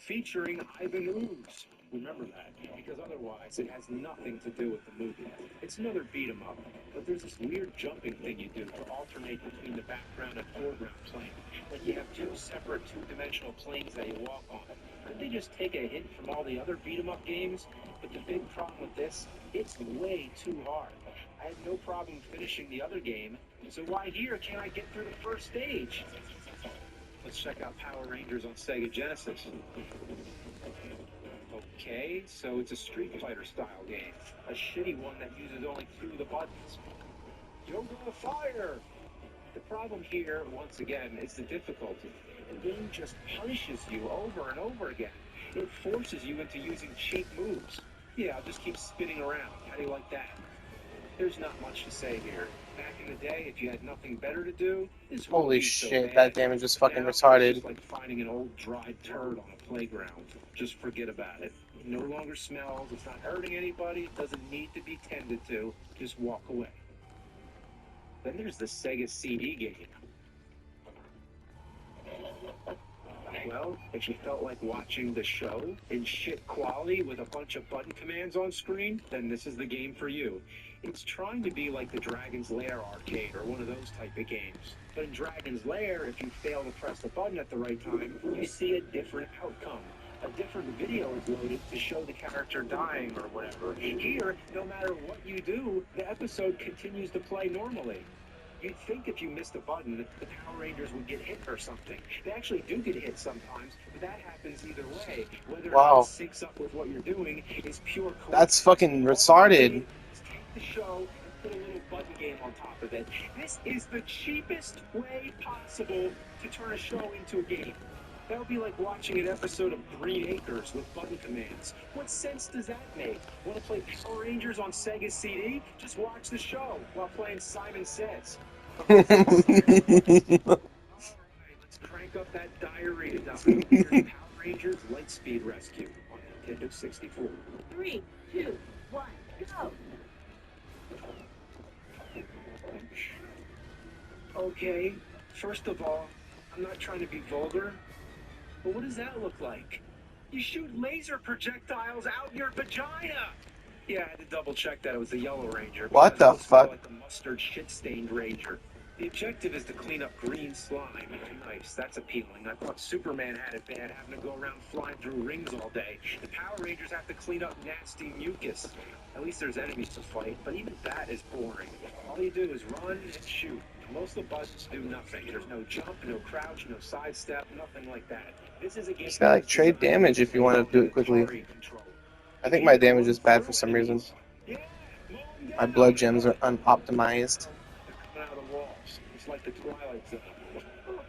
featuring Ivan Ooze. Remember that, because otherwise it has nothing to do with the movie. It's another beat 'em up, but there's this weird jumping thing you do to alternate between the background and foreground plane. Like you have two separate two-dimensional planes that you walk on. Couldn't they just take a hint from all the other beat 'em up games? But the big problem with this, it's way too hard. I had no problem finishing the other game, so why here can't I get through the first stage? Let's check out Power Rangers on Sega Genesis. Okay, so it's a Street Fighter style game. A shitty one that uses only two of the buttons. Yoga Fire! The problem here, once again, is the difficulty. The game just punishes you over and over again. It forces you into using cheap moves. Yeah, I'll just keep spinning around. How do you like that? There's not much to say here. Back in the day, if you had nothing better to do, this wouldn't Holy be so shit, bad. that damage is fucking Now, it's retarded. just like finding an old dried turd on a playground. Just forget about it. It no longer smells, it's not hurting anybody, it doesn't need to be tended to. Just walk away. Then there's the Sega CD game. Well, if you felt like watching the show in shit quality with a bunch of button commands on screen, then this is the game for you. It's trying to be like the Dragon's Lair arcade or one of those type of games. But in Dragon's Lair, if you fail to press the button at the right time, you see a different outcome. A different video is loaded to show the character dying or whatever. Here, no matter what you do, the episode continues to play normally. You'd think if you missed a button, the Power Rangers would get hit or something. They actually do get hit sometimes, but that happens either way. Whether or not it syncs up with what you're doing is pure coincidence. That's fucking retarded. Take the show and put a little button game on top of it. This is the cheapest way possible to turn a show into a game. That would be like watching an episode of Green Acres with button commands. What sense does that make? Want to play Power Rangers on Sega CD? Just watch the show while playing Simon Says. Alright, let's crank up that diarrhea dial. Here's Power Rangers Lightspeed Rescue on Nintendo 64. 3, 2, 1, go! Okay, first of all, I'm not trying to be vulgar, but what does that look like? You shoot laser projectiles out your vagina! Yeah, I had to double check that it was the Yellow Ranger. What the fuck? Like the mustard shit-stained Ranger. The objective is to clean up green slime. Nice, that's appealing. I thought Superman had it bad, having to go around flying through rings all day. The Power Rangers have to clean up nasty mucus. At least there's enemies to fight, but even that is boring. All you do is run and shoot. Most of the buttons do nothing. There's no jump, no crouch, no sidestep, nothing like that. This is a game. It's got like trade damage if you want to do it quickly. I think my damage is bad for some reason. My blood gems are unoptimized. Out of the walls. It's like the Twilight Zone.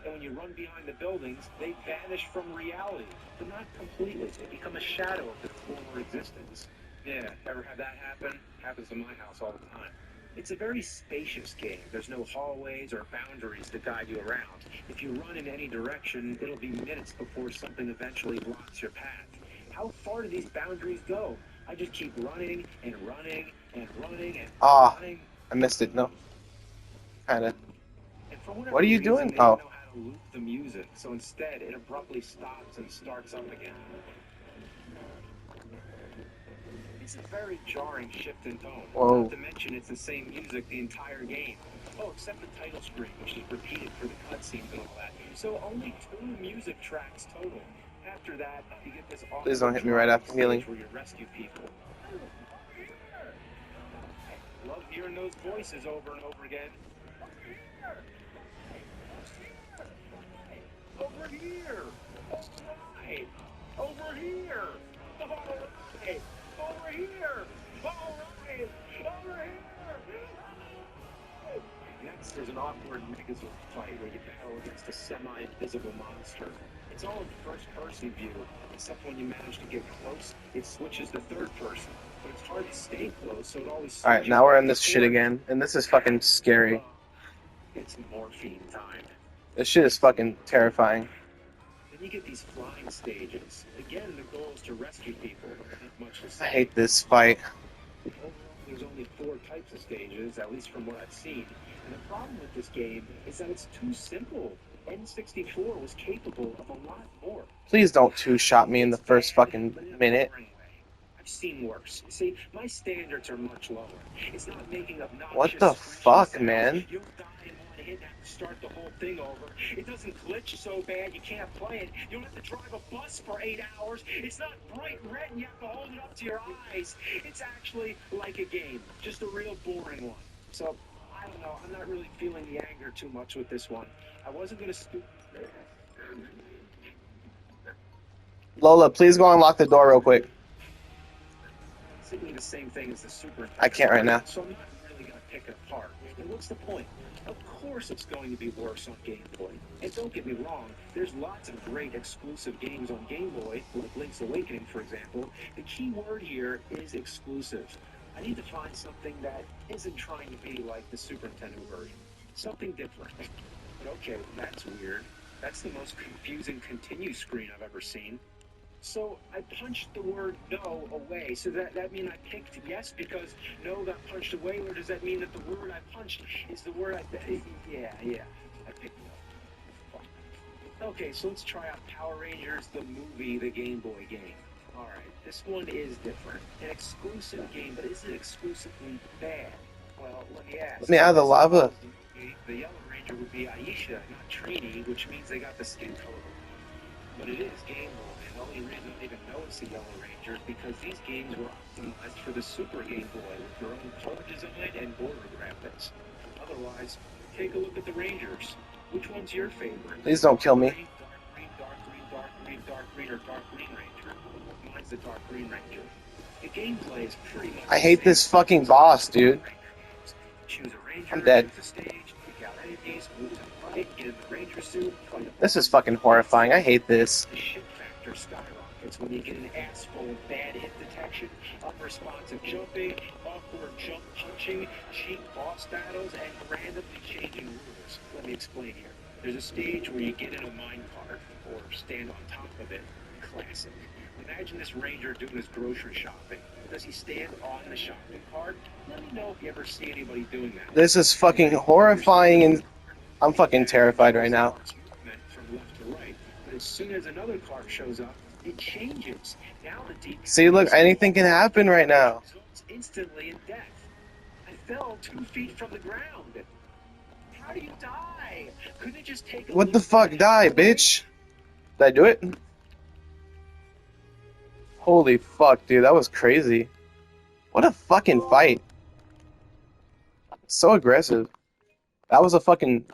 And when you run behind the buildings, they vanish from reality, but not completely. They become a shadow of their former existence. Yeah, ever had that happen? Happens in my house all the time. It's a very spacious game. There's no hallways or boundaries to guide you around. If you run in any direction, it'll be minutes before something eventually blocks your path. How far do these boundaries go? I just keep running and running and running and running. I missed it. No. Kinda. And for whatever What are you reason, doing? They don't know how to loop the music, so instead it abruptly stops and starts up again. It's a very jarring shift in tone. Whoa. Not to mention it's the same music the entire game. Oh, except the title screen, which is repeated for the cutscenes and all that. So only 2 music tracks total. After that, you get this awesome Please don't hit me right after healing. where you rescue people. Love hearing those voices over and over again. Over here! Alright! Over here! Alright! Over here! Alright! Over here! Next, there's an awkward Megazord fight where you battle against a semi-invisible monster. It's all in first-person view, except when you manage to get close, it switches to third person. But it's hard to stay close, so it always switches. Alright, now we're in this shit again, and this is fucking scary. It's morphine time. This shit is fucking terrifying. Then you get these flying stages. Again, the goal is to rescue people. Not much to I say. hate this fight. Overall, there's only 4 types of stages, at least from what I've seen. And the problem with this game is that it's too simple. N64 was capable of a lot more. Please don't two-shot me in the first fucking minute. I've seen worse. See, my standards are much lower. It's not making obnoxious What the fuck, man? You'll die in one hit and have to start the whole thing over. It doesn't glitch so bad you can't play it. You don't have to drive a bus for 8 hours. It's not bright red and you have to hold it up to your eyes. It's actually like a game, just a real boring one. So, I don't know. I'm not really feeling the anger too much with this one. I wasn't going to... Lola, please go unlock the door real quick. Basically the same thing as the Super. I can't right now. So I'm not really going to pick it apart. And what's the point? Of course it's going to be worse on Game Boy. And don't get me wrong, there's lots of great exclusive games on Game Boy, like Link's Awakening, for example. The key word here is exclusive. I need to find something that isn't trying to be like the Super Nintendo version. Something different. But okay, that's weird. That's the most confusing continue screen I've ever seen. So I punched the word no away. So that mean I picked yes because no got punched away, or does that mean that the word I punched is the word yeah, I picked no. Fuck. Okay, so let's try out Power Rangers, the movie, the Game Boy game. Alright, this one is different. An exclusive game, but is it exclusively bad? Well, let me ask. Let me out of the lava. The Yellow Ranger would be Aisha, not Trini, which means they got the skin color. But it is Game Boy. The only reason I even know it's the Yellow Ranger is because these games were optimized for the Super Game Boy with their own color design and border graphics. Otherwise, take a look at the Rangers. Which one's your favorite? Please don't kill me. Dark green, or dark green Ranger. Mine's the dark green Ranger. The gameplay is pretty much I hate this fucking boss, dude. Choose a Ranger, I'm dead. choose the stage, pick out enemies, move to the fight, get in the Ranger suit, fight. This is fucking horrifying. I hate this. The shit factor skyrockets when you get an ass full of bad hit detection, unresponsive jumping, awkward jump punching, cheap boss battles, and randomly changing rules. Let me explain here. There's a stage where you get in a minecart, or stand on top of it. Classic. Imagine this Ranger doing his grocery shopping. Does he stand on the shopping cart? Let me know if you ever see anybody doing that. This is fucking horrifying, and I'm fucking terrified right now. From left to right, but as soon as another cart shows up, it changes. Now the deep. See, look, anything can happen right now. Results instantly in death. I fell 2 feet from the ground. How do you die? Couldn't it just take? What the fuck? Die, bitch. Did I do it? Holy fuck, dude, that was crazy. What a fucking fight. So aggressive. That was a fucking,